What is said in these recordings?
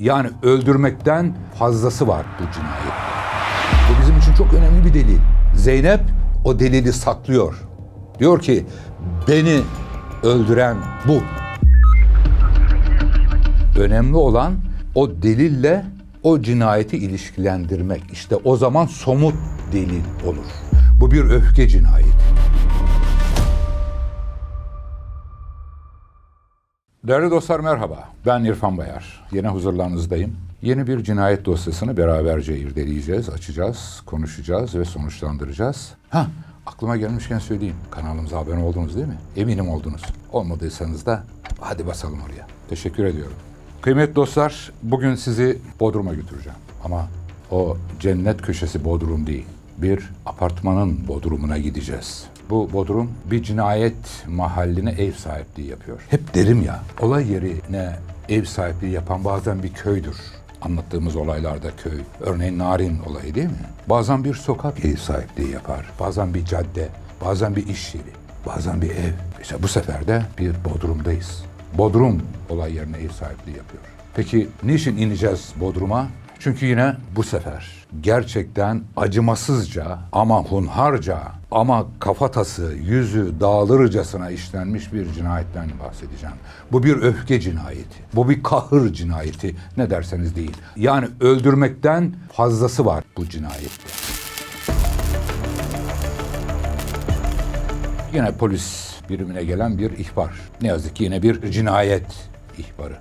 Yani öldürmekten fazlası var bu cinayet. Bu bizim için çok önemli bir delil. Zeynep o delili saklıyor. Diyor ki beni öldüren bu. Önemli olan o delille o cinayeti ilişkilendirmek. İşte o zaman somut delil olur. Bu bir öfke cinayeti. Değerli dostlar merhaba. Ben İrfan Bayar. Yine huzurlarınızdayım. Yeni bir cinayet dosyasını beraberce irdeleyeceğiz, açacağız, konuşacağız ve sonuçlandıracağız. Aklıma gelmişken söyleyeyim. Kanalımıza abone oldunuz değil mi? Eminim oldunuz. Olmadıysanız da hadi basalım oraya. Teşekkür ediyorum. Kıymetli dostlar, bugün sizi Bodrum'a götüreceğim. Ama o cennet köşesi Bodrum değil. Bir apartmanın bodrumuna gideceğiz. Bu bodrum bir cinayet mahalline ev sahipliği yapıyor. Hep derim ya, olay yerine ev sahipliği yapan bazen bir köydür. Anlattığımız olaylarda köy. Örneğin Narin olayı değil mi? Bazen bir sokak ev sahipliği yapar. Bazen bir cadde, bazen bir iş yeri, bazen bir ev. İşte bu sefer de bir bodrumdayız. Bodrum olay yerine ev sahipliği yapıyor. Peki niçin ineceğiz Bodrum'a? Çünkü yine bu sefer gerçekten acımasızca ama hunharca ama kafatası, yüzü dağılırcasına işlenmiş bir cinayetten bahsedeceğim. Bu bir öfke cinayeti. Bu bir kahır cinayeti. Ne derseniz deyin. Yani öldürmekten fazlası var bu cinayette. Yine polis birimine gelen bir ihbar. Ne yazık ki yine bir cinayet ihbarı.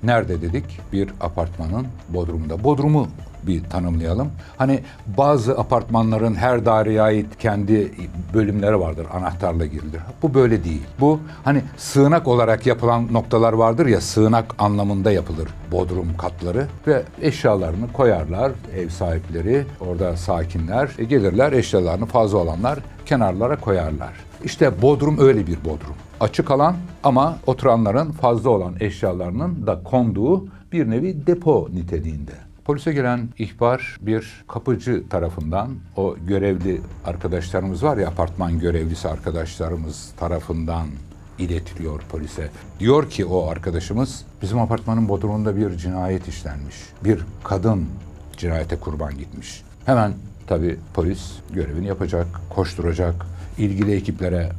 Nerede dedik? Bir apartmanın bodrumunda. Bodrumu bir tanımlayalım. Hani bazı apartmanların her daireye ait kendi bölümleri vardır. Anahtarla girilir. Bu böyle değil. Bu hani sığınak olarak yapılan noktalar vardır ya, sığınak anlamında yapılır bodrum katları ve eşyalarını koyarlar ev sahipleri, orada sakinler gelirler, eşyalarını fazla olanlar kenarlara koyarlar. İşte bodrum öyle bir bodrum. Açık alan ama oturanların fazla olan eşyalarının da konduğu bir nevi depo niteliğinde. Polise gelen ihbar bir kapıcı tarafından, o görevli arkadaşlarımız var ya, apartman görevlisi arkadaşlarımız tarafından iletiliyor polise. Diyor ki o arkadaşımız, bizim apartmanın bodrumunda bir cinayet işlenmiş. Bir kadın cinayete kurban gitmiş. Hemen tabii polis görevini yapacak, koşturacak, ilgili ekiplere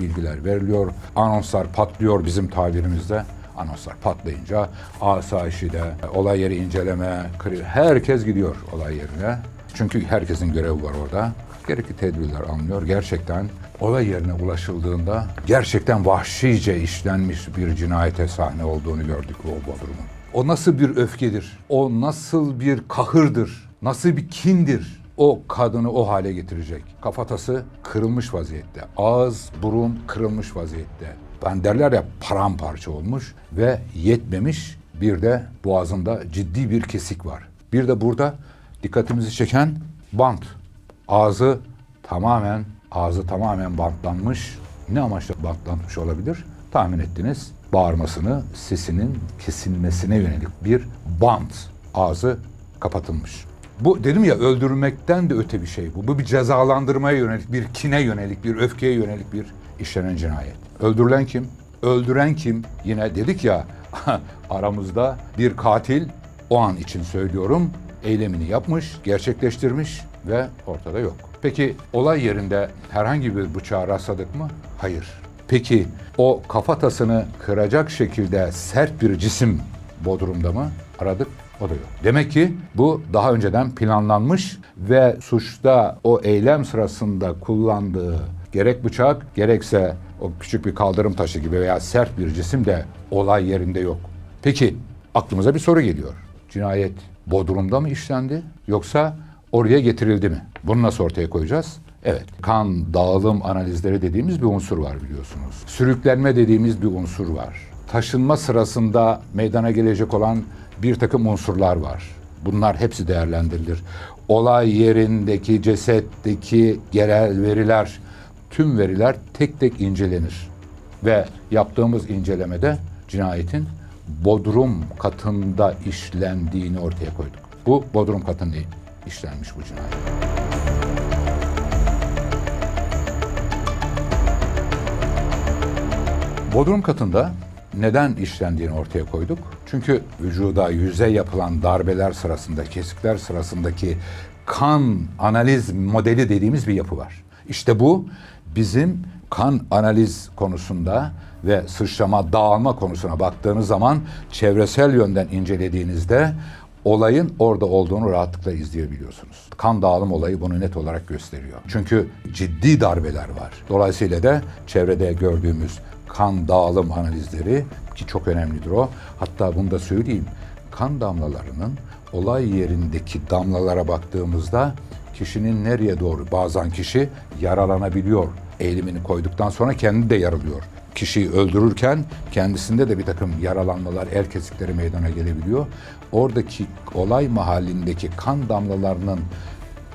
bilgiler veriliyor, anonslar patlıyor bizim tabirimizde. Anonslar patlayınca asayişi de, olay yeri inceleme, herkes gidiyor olay yerine. Çünkü herkesin görevi var orada. Gerekli tedbirler alınıyor. Gerçekten olay yerine ulaşıldığında gerçekten vahşice işlenmiş bir cinayete sahne olduğunu gördük o bodrumun. O nasıl bir öfkedir? O nasıl bir kahırdır? Nasıl bir kindir? O kadını o hale getirecek. Kafatası kırılmış vaziyette. Ağız, burun kırılmış vaziyette. Ben derler ya, paramparça olmuş ve yetmemiş, bir de boğazında ciddi bir kesik var. Bir de burada dikkatimizi çeken bant. Ağzı tamamen bantlanmış. Ne amaçla bantlanmış olabilir? Tahmin ettiniz. Bağırmasını, sesinin kesilmesine yönelik bir bant. Ağzı kapatılmış. Bu dedim ya, öldürmekten de öte bir şey bu. Bu bir cezalandırmaya yönelik, bir kine yönelik, bir öfkeye yönelik bir işlenen cinayet. Öldürülen kim? Öldüren kim? Yine dedik ya, aramızda bir katil, o an için söylüyorum, eylemini yapmış, gerçekleştirmiş ve ortada yok. Peki olay yerinde herhangi bir bıçağa rastladık mı? Hayır. Peki o kafatasını kıracak şekilde sert bir cisim bodrumda mı? Aradık. O da yok. Demek ki bu daha önceden planlanmış ve suçta o eylem sırasında kullandığı gerek bıçak gerekse o küçük bir kaldırım taşı gibi veya sert bir cisim de olay yerinde yok. Peki aklımıza bir soru geliyor. Cinayet bodrumda mı işlendi yoksa oraya getirildi mi? Bunu nasıl ortaya koyacağız? Evet, kan dağılım analizleri dediğimiz bir unsur var biliyorsunuz. Sürüklenme dediğimiz bir unsur var. Taşınma sırasında meydana gelecek olan bir takım unsurlar var. Bunlar hepsi değerlendirilir. Olay yerindeki, cesetteki genel veriler, tüm veriler tek tek incelenir. Ve yaptığımız incelemede cinayetin bodrum katında işlendiğini ortaya koyduk. Bu bodrum katında işlenmiş bu cinayet. Bodrum katında neden işlendiğini ortaya koyduk? Çünkü vücuda, yüze yapılan darbeler sırasında, kesikler sırasındaki kan analiz modeli dediğimiz bir yapı var. İşte bu bizim kan analiz konusunda ve sıçrama, dağılma konusuna baktığınız zaman çevresel yönden incelediğinizde olayın orada olduğunu rahatlıkla izleyebiliyorsunuz. Kan dağılım olayı bunu net olarak gösteriyor. Çünkü ciddi darbeler var. Dolayısıyla da çevrede gördüğümüz kan dağılım analizleri, ki çok önemlidir o. Hatta bunu da söyleyeyim. Kan damlalarının olay yerindeki damlalara baktığımızda kişinin nereye doğru, bazen kişi yaralanabiliyor. Eğilimini koyduktan sonra kendi de yaralıyor. Kişiyi öldürürken kendisinde de bir takım yaralanmalar, el kesikleri meydana gelebiliyor. Oradaki olay mahallindeki kan damlalarının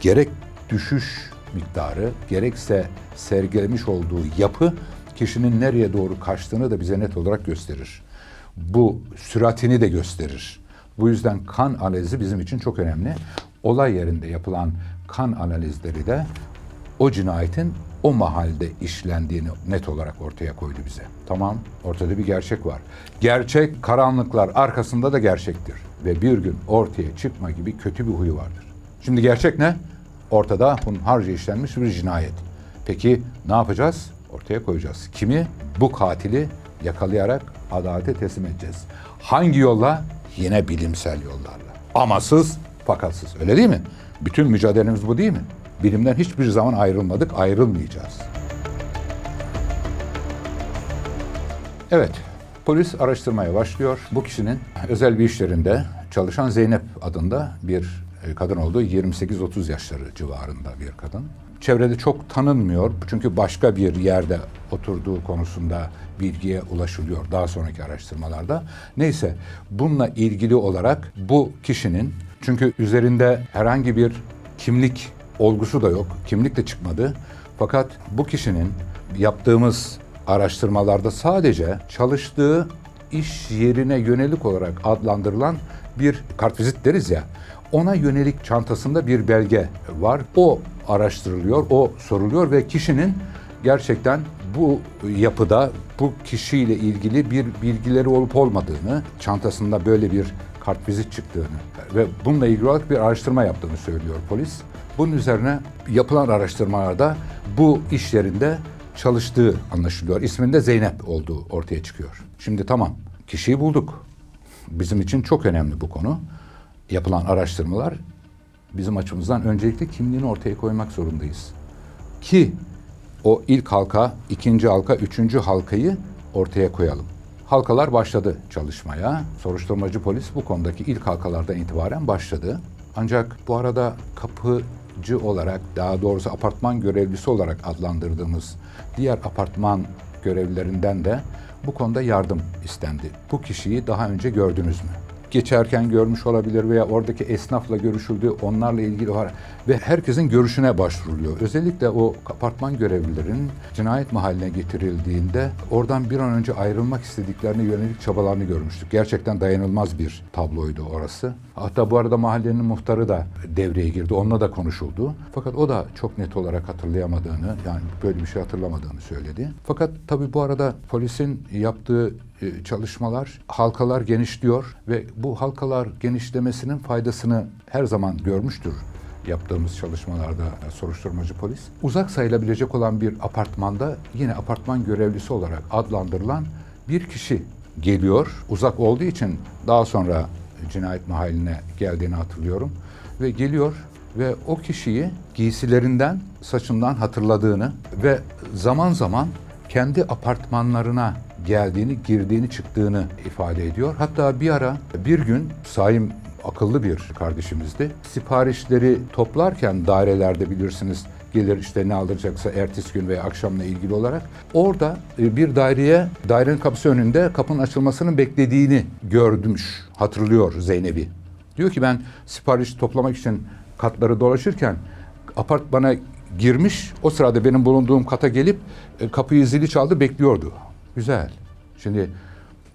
gerek düşüş miktarı, gerekse sergilemiş olduğu yapı kişinin nereye doğru kaçtığını da bize net olarak gösterir. Bu süratini de gösterir. Bu yüzden kan analizi bizim için çok önemli. Olay yerinde yapılan kan analizleri de o cinayetin o mahalde işlendiğini net olarak ortaya koydu bize. Tamam, ortada bir gerçek var. Gerçek karanlıklar arkasında da gerçektir. Ve bir gün ortaya çıkma gibi kötü bir huyu vardır. Şimdi gerçek ne? Ortada hunharca işlenmiş bir cinayet. Peki ne yapacağız? Ortaya koyacağız. Kimi? Bu katili yakalayarak adalete teslim edeceğiz. Hangi yolla? Yine bilimsel yollarla. Amasız, fakatsız. Öyle değil mi? Bütün mücadelemiz bu değil mi? Bilimden hiçbir zaman ayrılmadık, ayrılmayacağız. Evet, polis araştırmaya başlıyor. Bu kişinin özel bir iş yerinde çalışan Zeynep adında bir kadın olduğu, 28-30 yaşları civarında bir kadın. Çevrede çok tanınmıyor çünkü başka bir yerde oturduğu konusunda bilgiye ulaşılıyor daha sonraki araştırmalarda. Neyse, bununla ilgili olarak bu kişinin, çünkü üzerinde herhangi bir kimlik olgusu da yok, kimlik de çıkmadı. Fakat bu kişinin yaptığımız araştırmalarda sadece çalıştığı iş yerine yönelik olarak adlandırılan bir kartvizit deriz ya, ona yönelik çantasında bir belge var. O araştırılıyor, o soruluyor ve kişinin gerçekten bu yapıda bu kişiyle ilgili bir bilgileri olup olmadığını, çantasında böyle bir kartvizit çıktığını ve bununla ilgili olarak bir araştırma yaptığını söylüyor polis. Bunun üzerine yapılan araştırmalarda bu iş yerinde çalıştığı anlaşılıyor. İsminde Zeynep olduğu ortaya çıkıyor. Şimdi tamam, kişiyi bulduk. Bizim için çok önemli bu konu. Yapılan araştırmalar bizim açımızdan öncelikle kimliğini ortaya koymak zorundayız. Ki o ilk halka, ikinci halka, üçüncü halkayı ortaya koyalım. Halkalar başladı çalışmaya. Soruşturmacı polis bu konudaki ilk halkalardan itibaren başladı. Ancak bu arada kapıcı olarak, daha doğrusu apartman görevlisi olarak adlandırdığımız diğer apartman görevlilerinden de bu konuda yardım istendi. Bu kişiyi daha önce gördünüz mü? Geçerken görmüş olabilir veya oradaki esnafla görüşüldü, onlarla ilgili var ve herkesin görüşüne başvuruluyor. Özellikle o apartman görevlilerinin cinayet mahalline getirildiğinde oradan bir an önce ayrılmak istediklerine yönelik çabalarını görmüştük. Gerçekten dayanılmaz bir tabloydu orası. Hatta bu arada mahallenin muhtarı da devreye girdi, onunla da konuşuldu. Fakat o da çok net olarak hatırlayamadığını, yani böyle bir şey hatırlamadığını söyledi. Fakat tabii bu arada polisin yaptığı çalışmalar, halkalar genişliyor ve bu halkalar genişlemesinin faydasını her zaman görmüştür yaptığımız çalışmalarda soruşturmacı polis. Uzak sayılabilecek olan bir apartmanda yine apartman görevlisi olarak adlandırılan bir kişi geliyor. Uzak olduğu için daha sonra cinayet mahalline geldiğini hatırlıyorum. Ve geliyor ve o kişiyi giysilerinden, saçından hatırladığını ve zaman zaman kendi apartmanlarına geldiğini, girdiğini, çıktığını ifade ediyor. Hatta bir ara, bir gün Saim akıllı bir kardeşimizdi. Siparişleri toplarken dairelerde bilirsiniz gelir işte ne alacaksa ertesi gün veya akşamla ilgili olarak. Orada bir dairenin kapısı önünde kapının açılmasının beklediğini görmüş, hatırlıyor Zeynep'i. Diyor ki ben sipariş toplamak için katları dolaşırken apartmana girmiş, o sırada benim bulunduğum kata gelip kapıyı zili çaldı, bekliyordu. Güzel. Şimdi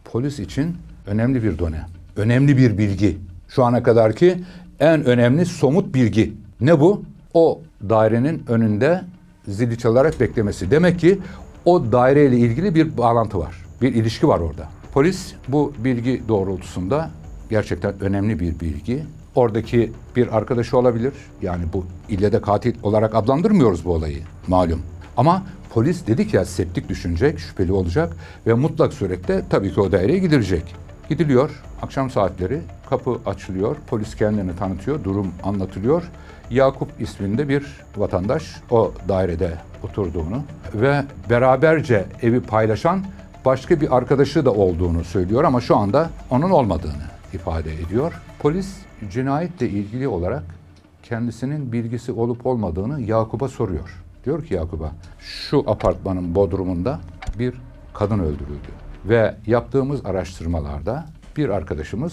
polis için önemli bir done, önemli bir bilgi. Şu ana kadarki en önemli somut bilgi. Ne bu? O dairenin önünde zili çalarak beklemesi. Demek ki o daireyle ilgili bir bağlantı var. Bir ilişki var orada. Polis bu bilgi doğrultusunda gerçekten önemli bir bilgi. Oradaki bir arkadaşı olabilir. Yani bu ille de katil olarak adlandırmıyoruz bu olayı malum. Ama polis dedik ya septik düşünecek, şüpheli olacak ve mutlak surette tabii ki o daireye gidilecek. Gidiliyor, akşam saatleri kapı açılıyor, polis kendini tanıtıyor, durum anlatılıyor. Yakup isminde bir vatandaş o dairede oturduğunu ve beraberce evi paylaşan başka bir arkadaşı da olduğunu söylüyor ama şu anda onun olmadığını ifade ediyor. Polis cinayetle ilgili olarak kendisinin bilgisi olup olmadığını Yakup'a soruyor. Diyor ki Yakup'a, şu apartmanın bodrumunda bir kadın öldürüldü ve yaptığımız araştırmalarda bir arkadaşımız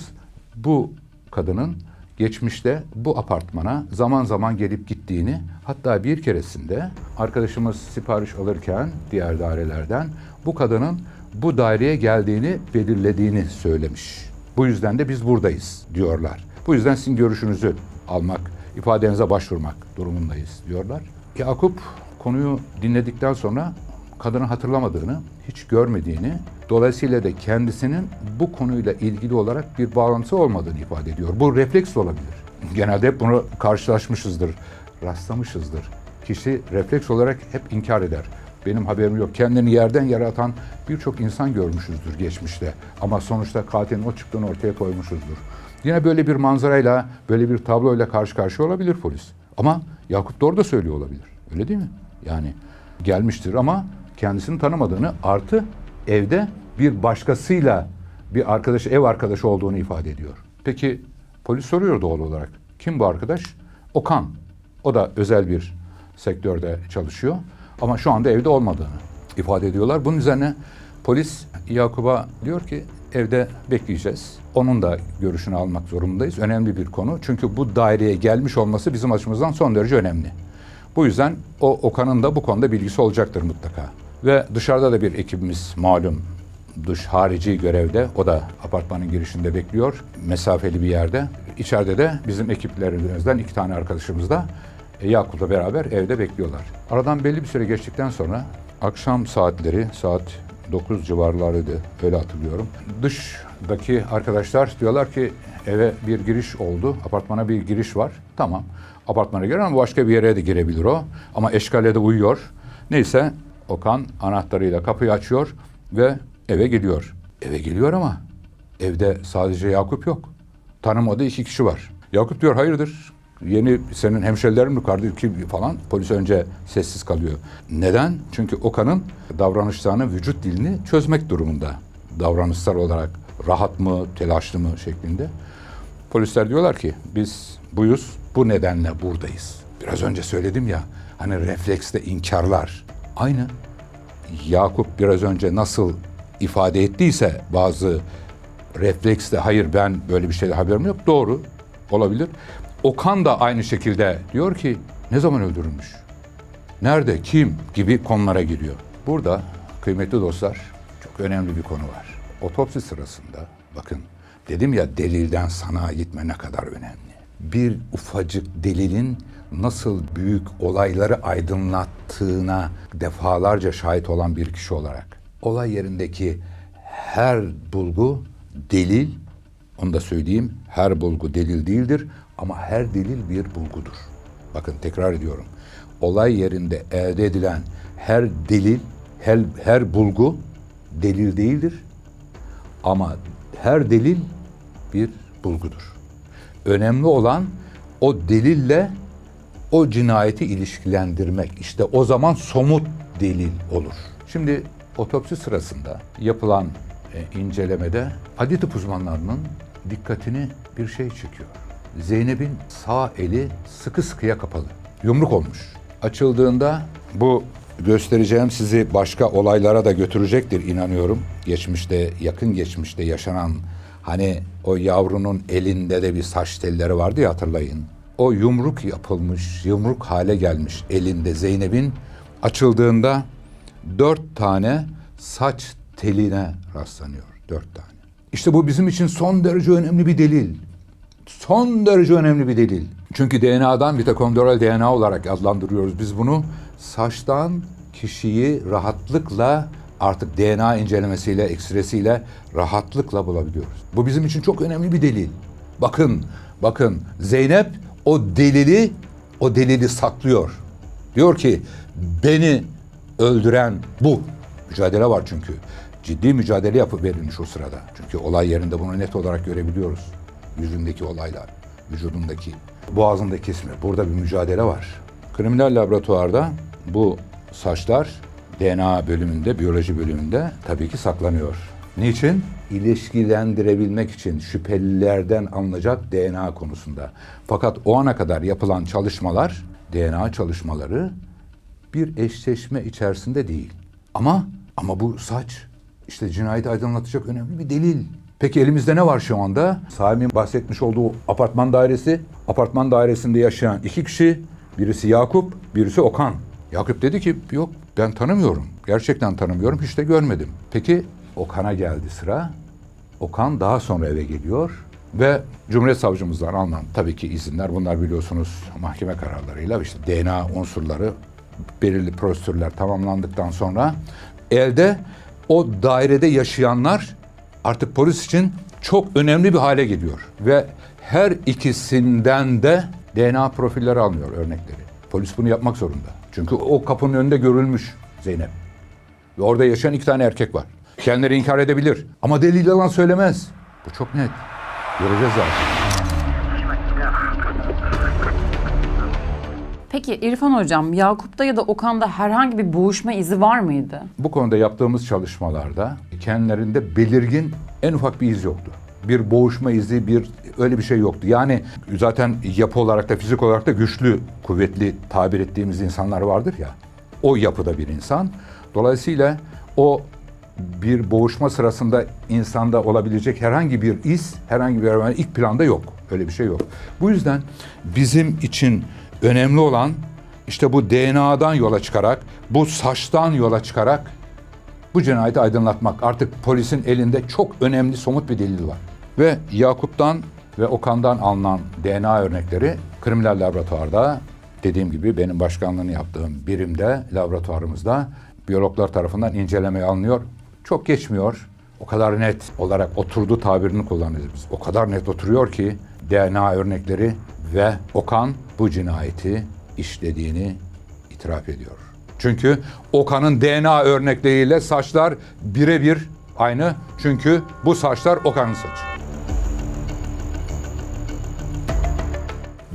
bu kadının geçmişte bu apartmana zaman zaman gelip gittiğini, hatta bir keresinde arkadaşımız sipariş alırken diğer dairelerden bu kadının bu daireye geldiğini belirlediğini söylemiş. Bu yüzden de biz buradayız diyorlar. Bu yüzden sizin görüşünüzü almak, ifadenize başvurmak durumundayız diyorlar. Yakup konuyu dinledikten sonra kadını hatırlamadığını, hiç görmediğini, dolayısıyla da kendisinin bu konuyla ilgili olarak bir bağlantısı olmadığını ifade ediyor. Bu refleks olabilir. Genelde hep bunu karşılaşmışızdır, rastlamışızdır. Kişi refleks olarak hep inkar eder. Benim haberim yok. Kendini yerden yere atan birçok insan görmüşüzdür geçmişte. Ama sonuçta katilin o çıktığını ortaya koymuşuzdur. Yine böyle bir manzarayla, böyle bir tabloyla karşı karşıya olabilir polis. Ama Yakup doğru da söylüyor olabilir. Öyle değil mi? Yani gelmiştir ama kendisini tanımadığını, artı evde bir başkasıyla bir arkadaşı, ev arkadaşı olduğunu ifade ediyor. Peki polis soruyor doğal olarak. Kim bu arkadaş? Okan. O da özel bir sektörde çalışıyor ama şu anda evde olmadığını ifade ediyorlar. Bunun üzerine polis Yakup'a diyor ki evde bekleyeceğiz. Onun da görüşünü almak zorundayız. Önemli bir konu. Çünkü bu daireye gelmiş olması bizim açımızdan son derece önemli. Bu yüzden o Okan'ın da bu konuda bilgisi olacaktır mutlaka. Ve dışarıda da bir ekibimiz malum dış harici görevde. O da apartmanın girişinde bekliyor. Mesafeli bir yerde. İçeride de bizim ekiplerimizden 2 tane arkadaşımız da Yakup'la beraber evde bekliyorlar. Aradan belli bir süre geçtikten sonra akşam saatleri, saat 9 civarlarıydı, öyle hatırlıyorum. Dışdaki arkadaşlar diyorlar ki eve bir giriş oldu, apartmana bir giriş var. Tamam, apartmana girer ama başka bir yere de girebilir o. Ama eşkale de uyuyor. Neyse Okan anahtarıyla kapıyı açıyor ve eve gidiyor. Eve geliyor ama evde sadece Yakup yok. Tanımadığı 2 kişi var. Yakup diyor hayırdır? Yeni senin hemşerilerin mi kardeşim falan. Polis önce sessiz kalıyor. Neden? Çünkü Okan'ın davranışlarını, vücut dilini çözmek durumunda. Davranışsal olarak rahat mı, telaşlı mı şeklinde. Polisler diyorlar ki biz buyuz, bu nedenle buradayız. Biraz önce söyledim ya, hani reflekste inkarlar. Aynı Yakup biraz önce nasıl ifade ettiyse bazı refleksle hayır ben böyle bir şeyde haberim yok. Doğru olabilir. Okan da aynı şekilde diyor ki ne zaman öldürülmüş? Nerede? Kim? Gibi konulara giriyor. Burada kıymetli dostlar çok önemli bir konu var. Otopsi sırasında bakın dedim ya delilden sanığa gitme ne kadar önemli. Bir ufacık delilin nasıl büyük olayları aydınlattığına defalarca şahit olan bir kişi olarak olay yerindeki her bulgu delil, onu da söyleyeyim, her bulgu delil değildir ama her delil bir bulgudur. Bakın tekrar ediyorum. Olay yerinde elde edilen her delil, her bulgu delil değildir ama her delil bir bulgudur. Önemli olan o delille o cinayeti ilişkilendirmek. İşte o zaman somut delil olur. Şimdi otopsi sırasında yapılan incelemede adli tıp uzmanlarının dikkatini bir şey çekiyor. Zeynep'in sağ eli sıkı sıkıya kapalı. Yumruk olmuş. Açıldığında bu göstereceğim sizi başka olaylara da götürecektir inanıyorum. Geçmişte, yakın geçmişte yaşanan hani o yavrunun elinde de bir saç telleri vardı ya hatırlayın. O yumruk yapılmış, yumruk hale gelmiş elinde Zeynep'in açıldığında 4 tane saç teline rastlanıyor. 4 tane. İşte bu bizim için son derece önemli bir delil. Son derece önemli bir delil. Çünkü DNA'dan mitokondriyal DNA olarak adlandırıyoruz biz bunu. Saçtan kişiyi rahatlıkla artık DNA incelemesiyle, ekstresiyle rahatlıkla bulabiliyoruz. Bu bizim için çok önemli bir delil. Bakın Zeynep o delili saklıyor. Diyor ki beni öldüren bu. Mücadele var çünkü. Ciddi mücadele yapıp verilmiş o sırada. Çünkü olay yerinde bunu net olarak görebiliyoruz. Yüzündeki olaylar, vücudundaki, boğazındaki kesme. Burada bir mücadele var. Kriminal laboratuvarda bu saçlar DNA bölümünde, biyoloji bölümünde tabii ki saklanıyor. Niçin? İlişkilendirebilmek için şüphelilerden alınacak DNA konusunda. Fakat o ana kadar yapılan çalışmalar, DNA çalışmaları bir eşleşme içerisinde değil. Ama bu saç işte cinayeti aydınlatacak önemli bir delil. Peki elimizde ne var şu anda? Sahibimin bahsetmiş olduğu apartman dairesi. Apartman dairesinde yaşayan 2 kişi. Birisi Yakup, birisi Okan. Yakup dedi ki yok ben tanımıyorum. Gerçekten tanımıyorum, hiç de görmedim. Peki Okan'a geldi sıra. Okan daha sonra eve geliyor ve Cumhuriyet Savcımızdan alınan tabii ki izinler, bunlar biliyorsunuz mahkeme kararlarıyla işte DNA unsurları, belirli prosedürler tamamlandıktan sonra elde o dairede yaşayanlar artık polis için çok önemli bir hale geliyor. Ve her ikisinden de DNA profilleri alınıyor, örnekleri. Polis bunu yapmak zorunda. Çünkü o kapının önünde görülmüş Zeynep. Ve orada yaşayan 2 tane erkek var. Kendileri inkar edebilir. Ama delil yalan söylemez. Bu çok net. Göreceğiz zaten. Peki İrfan Hocam, Yakup'ta ya da Okan'da herhangi bir boğuşma izi var mıydı? Bu konuda yaptığımız çalışmalarda kendilerinde belirgin en ufak bir iz yoktu. Bir boğuşma izi, öyle bir şey yoktu. Yani zaten yapı olarak da fizik olarak da güçlü, kuvvetli tabir ettiğimiz insanlar vardır ya. O yapıda bir insan. Dolayısıyla o bir boğuşma sırasında insanda olabilecek herhangi bir iz, herhangi bir ilk planda yok. Öyle bir şey yok. Bu yüzden bizim için önemli olan işte bu DNA'dan yola çıkarak, bu saçtan yola çıkarak bu cinayeti aydınlatmak. Artık polisin elinde çok önemli somut bir delil var. Ve Yakup'tan ve Okan'dan alınan DNA örnekleri kriminal laboratuvarda, dediğim gibi benim başkanlığını yaptığım birimde, laboratuvarımızda biyologlar tarafından incelemeye alınıyor. Çok geçmiyor. O kadar net olarak oturdu tabirini kullanıyoruz biz. O kadar net oturuyor ki DNA örnekleri ve Okan bu cinayeti işlediğini itiraf ediyor. Çünkü Okan'ın DNA örnekleriyle saçlar birebir aynı. Çünkü bu saçlar Okan'ın saçı.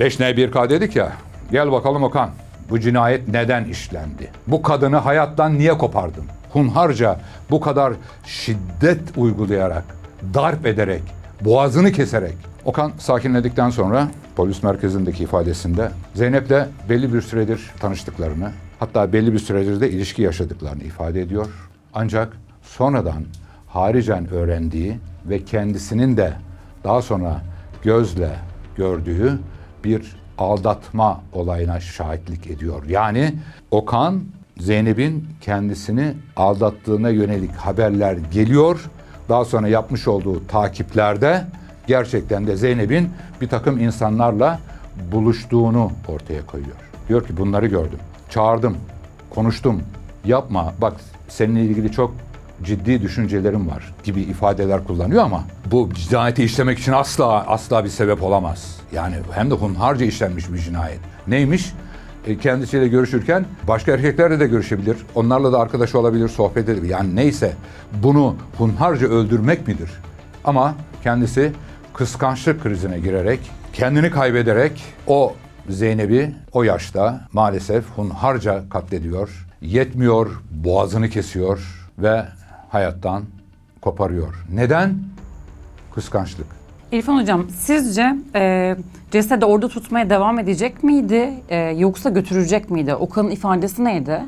5N1K dedik ya. Gel bakalım Okan. Bu cinayet neden işlendi? Bu kadını hayattan niye kopardın? Hunharca bu kadar şiddet uygulayarak, darp ederek, boğazını keserek. Okan sakinledikten sonra polis merkezindeki ifadesinde Zeynep'le belli bir süredir tanıştıklarını, hatta belli bir süredir de ilişki yaşadıklarını ifade ediyor. Ancak sonradan haricen öğrendiği ve kendisinin de daha sonra gözle gördüğü bir aldatma olayına şahitlik ediyor. Yani Okan, Zeynep'in kendisini aldattığına yönelik haberler geliyor. Daha sonra yapmış olduğu takiplerde gerçekten de Zeynep'in bir takım insanlarla buluştuğunu ortaya koyuyor. Diyor ki bunları gördüm, çağırdım, konuştum, yapma bak seninle ilgili çok ciddi düşüncelerim var gibi ifadeler kullanıyor ama bu cinayeti işlemek için asla bir sebep olamaz. Yani hem de hunharca işlenmiş bir cinayet. Neymiş? Kendisiyle görüşürken başka erkeklerle de görüşebilir. Onlarla da arkadaş olabilir, sohbet edebilir. Yani neyse bunu hunharca öldürmek midir? Ama kendisi kıskançlık krizine girerek, kendini kaybederek o Zeynep'i o yaşta maalesef hunharca katlediyor. Yetmiyor, boğazını kesiyor ve hayattan koparıyor. Neden? Kıskançlık. İrfan Hocam, sizce cesedi orada tutmaya devam edecek miydi yoksa götürecek miydi? Okan'ın ifadesi neydi?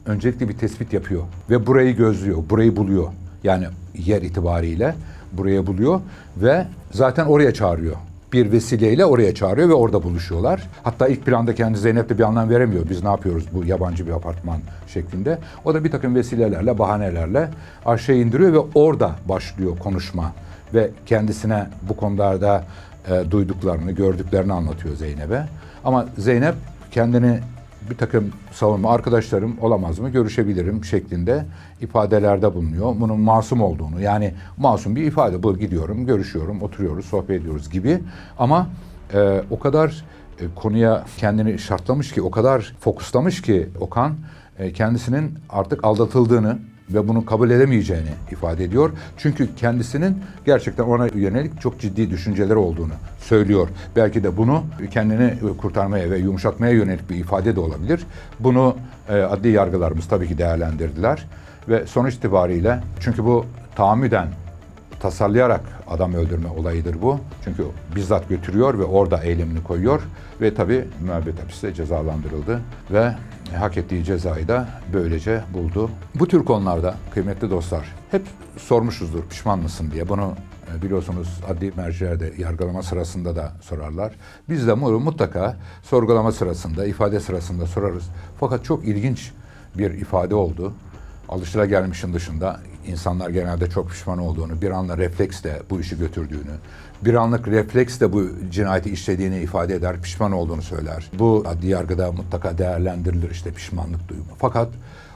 Öncelikle bir tespit yapıyor ve burayı gözlüyor, burayı buluyor. Yani yer itibariyle buraya buluyor ve zaten oraya çağırıyor. Bir vesileyle oraya çağırıyor ve orada buluşuyorlar. Hatta ilk planda kendi Zeynep de bir anlam veremiyor. Biz ne yapıyoruz bu yabancı bir apartman şeklinde. O da bir takım vesilelerle, bahanelerle aşağı indiriyor ve orada başlıyor konuşma. Ve kendisine bu konularda duyduklarını, gördüklerini anlatıyor Zeynep'e. Ama Zeynep kendini bir takım savunma arkadaşlarım olamaz mı görüşebilirim şeklinde ifadelerde bulunuyor. Bunun masum olduğunu, yani masum bir ifade bu, gidiyorum, görüşüyorum, oturuyoruz, sohbet ediyoruz gibi ama o kadar konuya kendini şartlamış ki, o kadar fokuslamış ki Okan kendisinin artık aldatıldığını ve bunu kabul edemeyeceğini ifade ediyor. Çünkü kendisinin gerçekten ona yönelik çok ciddi düşünceleri olduğunu söylüyor. Belki de bunu kendini kurtarmaya ve yumuşatmaya yönelik bir ifade de olabilir. Bunu adli yargılarımız tabii ki değerlendirdiler ve sonuç itibariyle, çünkü bu tahammüden tasarlayarak adam öldürme olayıdır bu. Çünkü bizzat götürüyor ve orada eylemini koyuyor ve tabii müebbet hapiste cezalandırıldı ve hak ettiği cezayı da böylece buldu. Bu tür konularda kıymetli dostlar hep sormuşuzdur, pişman mısın diye. Bunu biliyorsunuz adli mercilerde yargılama sırasında da sorarlar. Biz de bunu mutlaka sorgulama sırasında, ifade sırasında sorarız. Fakat çok ilginç bir ifade oldu. Alışılagelmişin dışında insanlar genelde çok pişman olduğunu, bir anla refleksle bu işi götürdüğünü, bir anlık refleksle bu cinayeti işlediğini ifade eder, pişman olduğunu söyler. Bu adli yargıda mutlaka değerlendirilir, işte pişmanlık duyumu. Fakat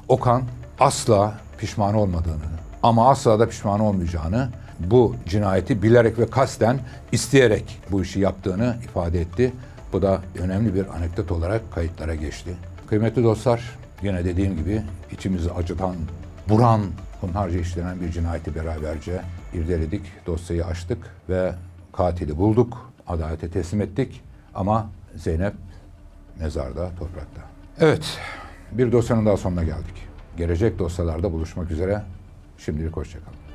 Okan asla pişman olmadığını ama asla da pişman olmayacağını, bu cinayeti bilerek ve kasten isteyerek bu işi yaptığını ifade etti. Bu da önemli bir anekdot olarak kayıtlara geçti. Kıymetli dostlar, yine dediğim gibi içimizi acıtan, buran, hunharca işlenen bir cinayeti beraberce irdeledik, dosyayı açtık ve katili bulduk, adalete teslim ettik ama Zeynep mezarda, toprakta. Evet, bir dosyanın daha sonuna geldik. Gelecek dosyalarda buluşmak üzere. Şimdilik hoşça kalın.